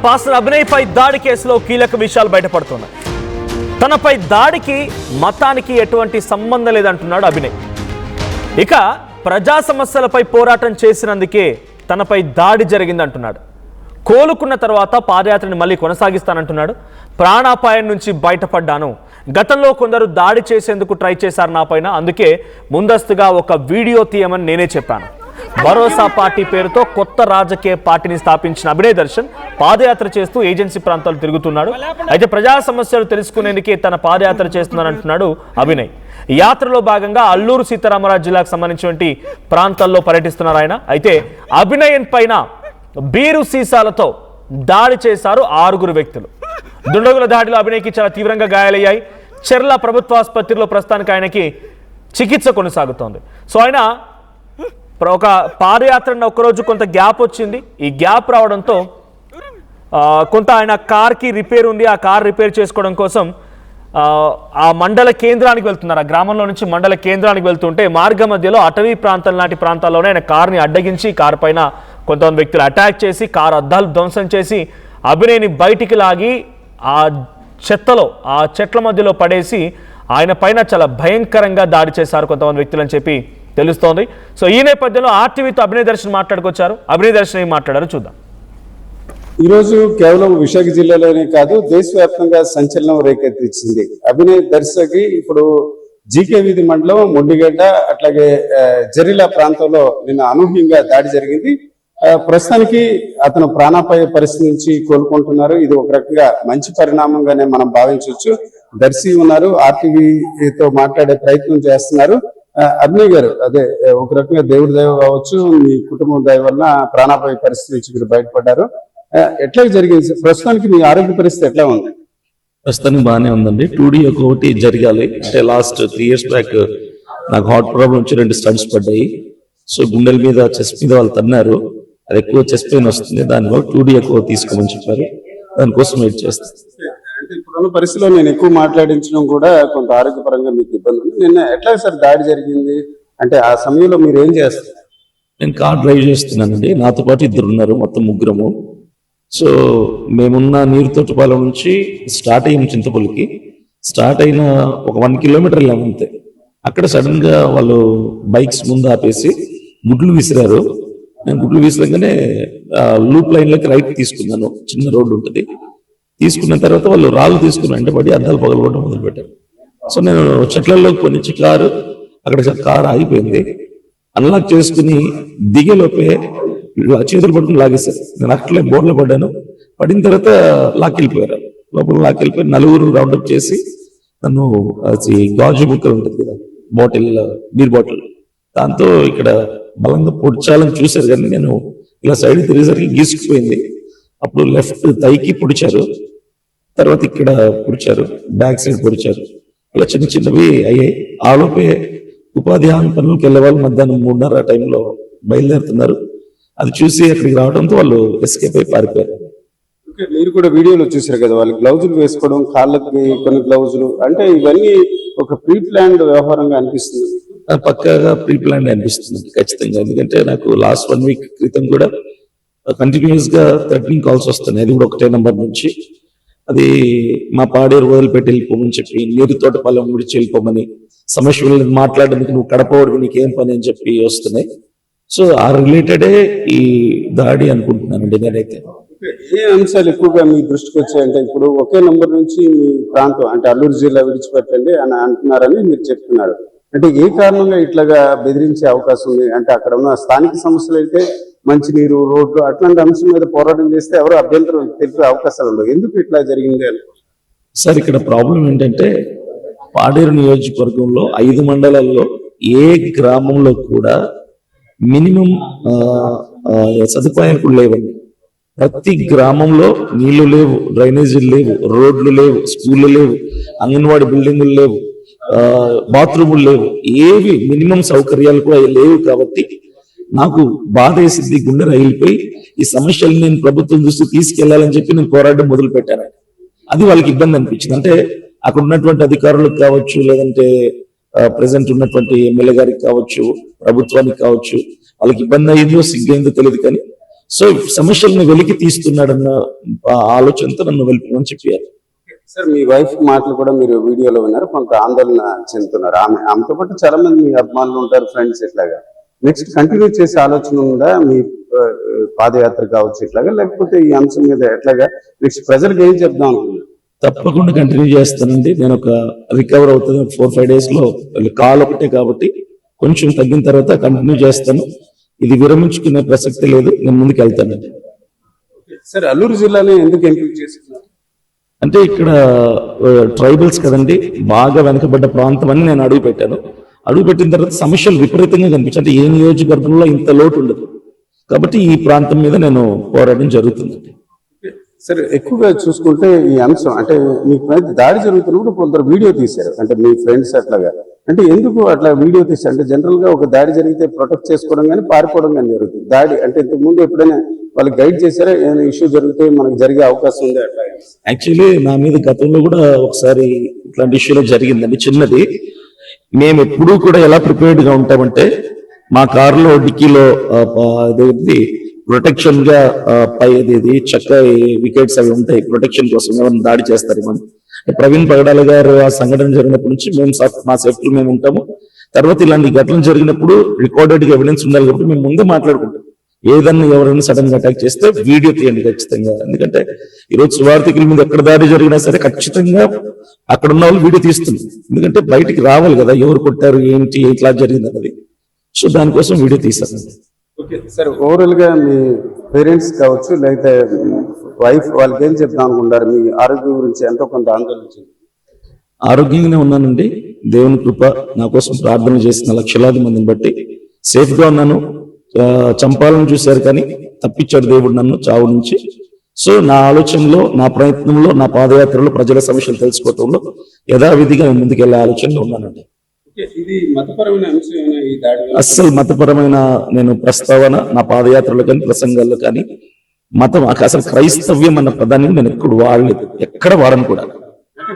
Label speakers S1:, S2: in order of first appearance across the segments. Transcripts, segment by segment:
S1: Pastor Abhinay పై దాడి కేసులో కీలక విషయాలు బయటపడుతున్నాయి. తనపై దాడికి మతానికి ఎటువంటి సంబంధం లేదంటున్నాడు అభినయ్. ఇక ప్రజా సమస్యలపై పోరాటం చేసినందుకే తనపై దాడి జరిగిందంటున్నాడు. కోలుకున్న తర్వాత పాదయాత్రని మళ్ళీ కొనసాగిస్తానంటున్నాడు. ప్రాణాపాయం నుంచి బయటపడ్డాను. గతంలో కొందరు దాడి చేసేందుకు ట్రై చేశారు నాపైన, అందుకే ముందస్తుగా ఒక వీడియో తీయమని నేనే చెప్పాను. భరోసా పార్టీ పేరుతో కొత్త రాజకీయ పార్టీని స్థాపించిన అభినయ్ దర్శన్ పాదయాత్ర చేస్తూ ఏజెన్సీ ప్రాంతాలు తిరుగుతున్నాడు. అయితే ప్రజా సమస్యలు తెలుసుకునేందుకే తన పాదయాత్ర చేస్తున్నానంటున్నాడు అభినయ్. ఈ యాత్రలో భాగంగా అల్లూరు సీతారామరాజు జిల్లాకు సంబంధించినటువంటి ప్రాంతాల్లో పర్యటిస్తున్నారు ఆయన. అయితే అభినయ్ పైన బీరు సీసాలతో దాడి చేశారు 6 వ్యక్తులు. దుండగుల దాడిలో అభినయ్కి చాలా తీవ్రంగా గాయాలయ్యాయి. చెర్ల ప్రభుత్వ ఆసుపత్రిలో ప్రస్తుతానికి ఆయనకి చికిత్స కొనసాగుతోంది. సో ఆయన ఒక పాదయాత్ర ఒక్కరోజు కొంత గ్యాప్ వచ్చింది. ఈ గ్యాప్ రావడంతో కొంత ఆయన కార్కి రిపేర్ ఉంది. ఆ కార్ రిపేర్ చేసుకోవడం కోసం ఆ మండల కేంద్రానికి వెళ్తున్నారు. ఆ గ్రామంలో నుంచి మండల కేంద్రానికి వెళ్తుంటే మార్గ మధ్యలో అటవీ ప్రాంతం లాంటి ప్రాంతాల్లోనే ఆయన కార్ని అడ్డగించి కారు పైన కొంతమంది వ్యక్తులు అటాక్ చేసి కారు అద్దాలు ధ్వంసం చేసి అభినయ్ని బయటికి లాగి ఆ చెట్ల మధ్యలో పడేసి ఆయన పైన చాలా భయంకరంగా దాడి చేశారు కొంతమంది వ్యక్తులు అని చెప్పి తెలుస్తోంది. సో ఈ నేపథ్యంలో ఆర్టీవీతో అభినయ్ దర్శన్ మాట్లాడుకొచ్చారు. అభినయ్ దర్శన్ ఏం మాట్లాడారు చూద్దాం.
S2: ఈరోజు కేవలం విశాఖ జిల్లాలోనే కాదు, దేశవ్యాప్తంగా సంచలనం రేకెత్తించింది. అభినయ్ దర్శకి ఇప్పుడు జీకే వీధి మండలం మొండిగడ్డ అట్లాగే జరిలా ప్రాంతంలో నిన్న అనూహ్యంగా దాడి జరిగింది. ప్రస్తుతానికి అతను ప్రాణాపాయ పరిస్థితి నుంచి కోలుకుంటున్నారు. ఇది ఒక రకంగా మంచి పరిణామంగానే మనం భావించవచ్చు. దర్శి ఉన్నారు, ఆర్టీవీతో మాట్లాడే ప్రయత్నం చేస్తున్నారు. అభినయ్ గారు, అదే ఒక రకంగా దేవుడి దయ కావచ్చు, మీ కుటుంబం దయ వల్ల ప్రాణాపాయ పరిస్థితి నుంచి మీరు బయటపడ్డారు. ఎట్లా జరిగింది? ప్రస్తుతానికి మీ ఆరోగ్య పరిస్థితి ఎట్లా ఉంది?
S3: ప్రస్తుతానికి బాగానే ఉందండి. 2D ఒకటి జరగాలి అంటే లాస్ట్ 3 years బ్యాక్ నాకు హార్ట్ ప్రాబ్లం వచ్చి 2 స్టంట్స్ పడ్డాయి. సో గుండెల మీద చెస్ట్ మీద వాళ్ళు తన్నారు. అది ఎక్కువ చెస్ట్ పెయిన్ వస్తుంది, దానివల్ల 2D ఎక్కువ తీసుకోమని చెప్పారు. దానికోసం వెయిట్ చేస్తాను.
S2: అంటే ఇప్పుడున్న పరిస్థితిలో నేను ఎక్కువ మాట్లాడించడం కూడా కొంత ఆరోగ్యపరంగా మీకు ఇబ్బంది ఉంది. నిన్న ఎట్లా సార్ దాడి జరిగింది? అంటే ఆ సమయంలో మీరు ఏం చేస్తారు?
S3: నేను కార్ డ్రైవ్ చేస్తున్నానండి. నాతో పాటు 2 ఉన్నారు, మొత్తం 3. సో మేమున్న నీరుతోటిపాలెం నుంచి స్టార్ట్ అయ్యాము. చింతపల్లికి స్టార్ట్ అయిన ఒక 1 kilometer వెళ్ళాము అంతే. అక్కడ సడన్ గా వాళ్ళు బైక్స్ ముందు ఆపేసి గుడ్లు విసిరారు. నేను గుడ్లు విసిరంగానే లూప్ లైన్ లోకి రైట్ తీసుకున్నాను. చిన్న రోడ్డు ఉంటుంది. తీసుకున్న తర్వాత వాళ్ళు రాళ్ళు తీసుకుని వెంటబడి అద్దాలు పగలగొట్టడం మొదలు పెట్టారు. సో నేను చెట్లలోకి కొనిచ్చి కారు ఆగిపోయింది. అన్లాక్ చేసుకుని దిగేలోపే చేతులు పట్టుకుని లాగేశారు. నేను అట్లే బోర్లో పడ్డాను. పడిన తర్వాత లాక్కెళ్ళిపోయారు. లోపల లాక్కెళ్ళిపోయి 4 రౌండప్ చేసి నన్ను గాజు బుక్కలు ఉంటుంది కదా, బీర్ బాటిల్, దాంతో ఇక్కడ బలంగా పొడిచాలని చూశారు. కానీ నేను ఇలా సైడ్ తిరిగేసరికి గీసుకుపోయింది. అప్పుడు లెఫ్ట్ థైకి పొడిచారు, తర్వాత ఇక్కడ పొడిచారు, బ్యాక్ సైడ్ పొడిచారు. ఇలా చిన్నవి అయ్యాయి. ఆలోపే ఉపాధి హామీ పనులకు వెళ్ళే వాళ్ళు మధ్యాహ్నం 3:30 టైంలో బయలుదేరుతున్నారు. అది చూసి అక్కడికి రావడంతో వాళ్ళు ఎస్కేప్ అయి పారిపోయారు.
S2: మీరు కూడా వీడియోలో చూసారు కదా, వాళ్ళు గ్లౌజులు వేసుకోవడం, కాళ్ళకి కొన్ని గ్లౌజులు, అంటే ఇవన్నీ ఒక ప్రీ ప్లాన్డ్ వ్యవహారంగా అనిపిస్తుంది.
S3: పక్కాగా ప్రీ ప్లాన్ అనిపిస్తుంది ఖచ్చితంగా. ఎందుకంటే నాకు లాస్ట్ 1 week క్రితం కూడా కంటిన్యూస్ గా థ్రెటనింగ్ కాల్స్ వస్తున్నాయి. అది కూడా 1 number నుంచి. అది మా పాడేరు వదిలిపెట్టి వెళ్ళిపోమని చెప్పి, నీరుతోటపాలెం విడిచి వెళ్ళిపోమని, సమస్యలు మాట్లాడడానికి నువ్వు కడపవాడికి నీకేం పని అని చెప్పి వస్తున్నాయి. సో ఆ రిలేటెడే ఈ దాడి అనుకుంటున్నానండి నేనైతే.
S2: ఏ అంశాలు ఎక్కువగా మీ దృష్టికి వచ్చాయంటే, ఇప్పుడు ఒకే నంబర్ నుంచి మీ ప్రాంతం అంటే అల్లూరు జిల్లా విడిచిపెట్టండి అని అంటున్నారని మీరు చెప్తున్నారు. అంటే ఏ కారణంగా ఇట్లాగా బెదిరించే అవకాశం ఉంది? అంటే అక్కడ ఉన్న స్థానిక సమస్యలు అయితే మంచినీరు, రోడ్లు, అట్లాంటి అంశం మీద పోరాటం చేస్తే ఎవరు అభ్యంతరం తెలిపే అవకాశాలు ఉండవు. ఎందుకు ఇట్లా జరిగింది అనుకో
S3: సార్? ఇక్కడ ప్రాబ్లం ఏంటంటే, పాడేరు నియోజకవర్గంలో 5 మండలాల్లో ఏ గ్రామంలో కూడా మినిమం సదుపాయాలు కూడా లేవండి. ప్రతి గ్రామంలో నీళ్లు లేవు, డ్రైనేజీలు లేవు, రోడ్లు లేవు, స్కూళ్ళు లేవు, అంగన్వాడీ బిల్డింగులు లేవు, బాత్రూములు లేవు, ఏవి మినిమం సౌకర్యాలు కూడా లేవు. కాబట్టి నాకు బాధ వేసింది, గుండె రగిలిపోయి ఈ సమస్యలు నేను ప్రభుత్వం దృష్టికి తీసుకెళ్లాలని చెప్పి నేను పోరాటం మొదలు పెట్టాను. అది వాళ్ళకి ఇబ్బంది అనిపించింది. అంటే అక్కడ ఉన్నటువంటి అధికారులకు కావచ్చు, లేదంటే ప్రెసెంట్ ఉన్నటువంటి ఎమ్మెల్యే గారికి కావచ్చు, ప్రభుత్వానికి కావచ్చు, వాళ్ళకి ఇబ్బంది అయ్యిందో సిగ్గైందో తెలియదు. కానీ సో సమస్యలను వెలికి తీస్తున్నాడన్న ఆలోచనతో నన్ను వెళ్ళిపోమని చెప్పారు.
S2: సార్ మీ వైఫ్ మాటలు కూడా మీరు వీడియోలో విన్నారు, కొంత ఆందోళన చెందుతున్నారు. ఆమెతో పాటు చాలా మంది మీ అభిమానులు ఉంటారు, ఫ్రెండ్స్. ఇట్లాగా నెక్స్ట్ కంటిన్యూ చేసే ఆలోచన ఉందా మీ పాదయాత్ర కావచ్చు ఇట్లాగా, లేకపోతే ఈ అంశం మీద ఎట్లాగా నెక్స్ట్ ప్రజలకు ఏం చెప్దాం అనుకున్నారు?
S3: తప్పకుండా కంటిన్యూ చేస్తానండి. నేను ఒక రికవర్ అవుతుంది 4-5 days లో, కాల్ ఒకటే కాబట్టి కొంచెం తగ్గిన తర్వాత కంటిన్యూ చేస్తాను. ఇది విరమించుకునే ప్రసక్తి లేదు, నేను ముందుకు వెళ్తానండి.
S2: సార్ అల్లూరు జిల్లాలో ఎందుకు ఎంపిక చేసుకున్నారు?
S3: అంటే ఇక్కడ ట్రైబల్స్ కదండి, బాగా వెనకబడ్డ ప్రాంతం అని నేను అడుగు పెట్టాను. అడుగు పెట్టిన తర్వాత సమస్యలు విపరీతంగా కనిపించాయి. అంటే ఏ నియోజకవర్గంలో ఇంత లోటు ఉండదు కాబట్టి ఈ ప్రాంతం మీద నేను పోరాటం జరుగుతుంది.
S2: సరే, ఎక్కువగా చూసుకుంటే ఈ అంశం అంటే మీకు మీద దాడి జరుగుతున్నప్పుడు కొందరు వీడియో తీశారు, అంటే మీ ఫ్రెండ్స్ అట్లాగా. అంటే ఎందుకు అట్లా వీడియో తీశారు? అంటే జనరల్ గా ఒక దాడి జరిగితే ప్రొటెక్ట్ చేసుకోవడం కానీ పారిపోవడం కానీ జరుగుతుంది. దాడి అంటే ఇంతకు ముందు ఎప్పుడైనా వాళ్ళు గైడ్ చేశారా? ఏమైనా ఇష్యూ జరిగితే మనకు జరిగే అవకాశం ఉంది అట్లా?
S3: యాక్చువల్లీ నా మీద గతంలో కూడా ఒకసారి ఇట్లాంటి ఇష్యూలో జరిగిందండి, చిన్నది. మేము ఎప్పుడూ కూడా ఎలా ప్రిపేర్డ్ గా ఉంటామంటే, మా కారులో డిక్కీలో ప్రొటెక్షన్ గా పై చెక్క వికెట్స్ అవి ఉంటాయి, ప్రొటెక్షన్ కోసం ఎవరైనా దాడి చేస్తారేమని. ప్రవీణ్ పగడాల గారు ఆ సంఘటన జరిగినప్పటి నుంచి మేము మా సేఫ్టీ మేము ఉంటాము. తర్వాత ఇలాంటి ఘటనలు జరిగినప్పుడు రికార్డెడ్ ఎవిడెన్స్ ఉండాలి కాబట్టి మేము ముందే మాట్లాడుకుంటాం. ఏదన్నా ఎవరైనా సడన్ గా అటాక్ చేస్తే వీడియో తీయండి ఖచ్చితంగా. ఎందుకంటే ఈరోజు సువార్థికుల మీద ఎక్కడ దాడి జరిగినా సరే ఖచ్చితంగా అక్కడ ఉన్న వాళ్ళు వీడియో తీస్తుంది. ఎందుకంటే బయటికి రావాలి కదా, ఎవరు కొట్టారు, ఏంటి, ఇట్లా జరిగింది అన్నది. సో దానికోసం వీడియో తీసానండి.
S2: ఓకే సార్, ఓవరాల్ గా మీ పేరెంట్స్ కావచ్చు లేకపోతే వైఫ్ వాళ్ళకి ఏం చెప్దాం అనుకుంటారు? మీ ఆరోగ్యం గురించి ఎంతో కొంత ఆందోళన చెంది.
S3: ఆరోగ్యంగానే ఉన్నానండి, దేవుని కృప. నా కోసం ప్రార్థన చేసిన లక్షలాది మందిని బట్టి సేఫ్ గా ఉన్నాను. చంపాలని చూశారు కానీ తప్పించాడు దేవుడు నన్ను చావు నుంచి. సో నా ఆలోచనలో, నా ప్రయత్నంలో, నా పాదయాత్రలో ప్రజల సమస్యలు తెలుసుకోవటంలో యథావిధిగా ముందుకెళ్లే ఆలోచనలో ఉన్నానండి.
S2: ఇది మతపరమైన అంశం ఈ దాడి?
S3: అస్సలు మతపరమైన నేను ప్రస్తావన నా పాదయాత్రలో కానీ ప్రసంగాల్లో కానీ మతం అసలు క్రైస్తవ్యం అన్న పదాన్ని నేను ఎప్పుడు వాడలేదు, ఎక్కడ వాడను కూడా.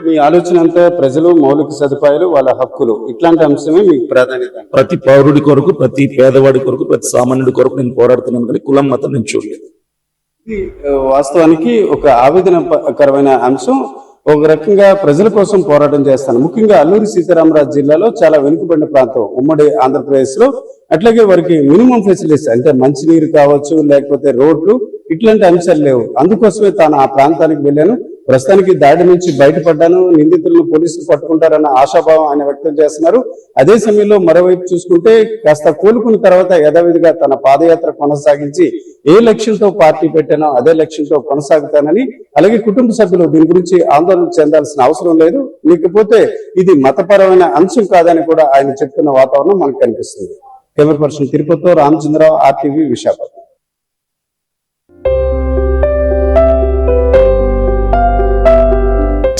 S2: మీ ఆలోచన అంతా ప్రజలు, మౌలిక సదుపాయాలు, వాళ్ళ హక్కులు, ఇట్లాంటి అంశమే మీకు ప్రాధాన్యత?
S3: ప్రతి పౌరుడి కొరకు, ప్రతి పేదవాడి కొరకు, ప్రతి సామాన్యుడి కొరకు నేను పోరాడుతున్నాను కానీ కులం మతం నేను చూడలేదు.
S2: ఇది వాస్తవానికి ఒక ఆవేదనకరమైన అంశం. ఒక రకంగా ప్రజల కోసం పోరాటం చేస్తాను. ముఖ్యంగా అల్లూరి సీతారామరాజు జిల్లాలో చాలా వెనుకబడిన ప్రాంతం ఉమ్మడి ఆంధ్రప్రదేశ్ లో. అట్లాగే వారికి మినిమం ఫెసిలిటీస్ అంటే మంచినీరు కావచ్చు, లేకపోతే రోడ్లు, ఇట్లాంటి అంశాలు లేవు. అందుకోసమే తాను ఆ ప్రాంతానికి వెళ్ళాను. ప్రస్తుతానికి దాడి నుంచి బయటపడ్డాను, నిందితులను పోలీసులు పట్టుకుంటారన్న ఆశాభావం ఆయన వ్యక్తం చేస్తున్నారు. అదే సమయంలో మరోవైపు చూసుకుంటే కాస్త కోలుకున్న తర్వాత యథావిధిగా తన పాదయాత్ర కొనసాగించి ఏ లక్ష్యంతో పార్టీ పెట్టానో అదే లక్ష్యంతో కొనసాగుతానని, అలాగే కుటుంబ సభ్యులు దీని గురించి ఆందోళన చెందాల్సిన అవసరం లేదు, లేకపోతే ఇది మతపరమైన అంశం కాదని కూడా ఆయన చెప్తున్న వాతావరణం మనకు కనిపిస్తుంది. కెమెరా పర్సన్ తిరుపతితో రామచంద్రరావు, RTV, విశాఖపట్నం.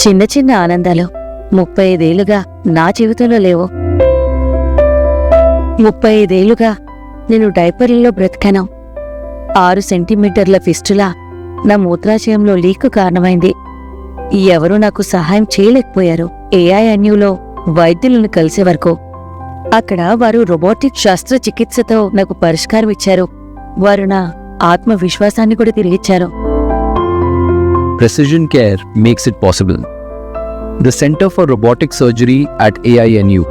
S4: చిన్న చిన్న ఆనందాలు 35 ఏళ్లుగా నా జీవితంలో లేవు. 35 ఏళ్లుగా నేను డైపర్లలో బ్రతికాను. 6 సెంటీమీటర్ల ఫిస్టులా నా మూత్రాశయంలో లీక్ కారణమైంది. ఎవరూ నాకు సహాయం చేయలేకపోయారు. AINUలో వైద్యులను కలిసే వరకు. అక్కడ వారు రోబోటిక్ శస్త్రచికిత్సతో నాకు పరిష్కారం ఇచ్చారు. వారు నా ఆత్మవిశ్వాసాన్ని కూడా తిరిగిచ్చారు.
S5: Precision care makes it possible. The Center for Robotic Surgery at AINU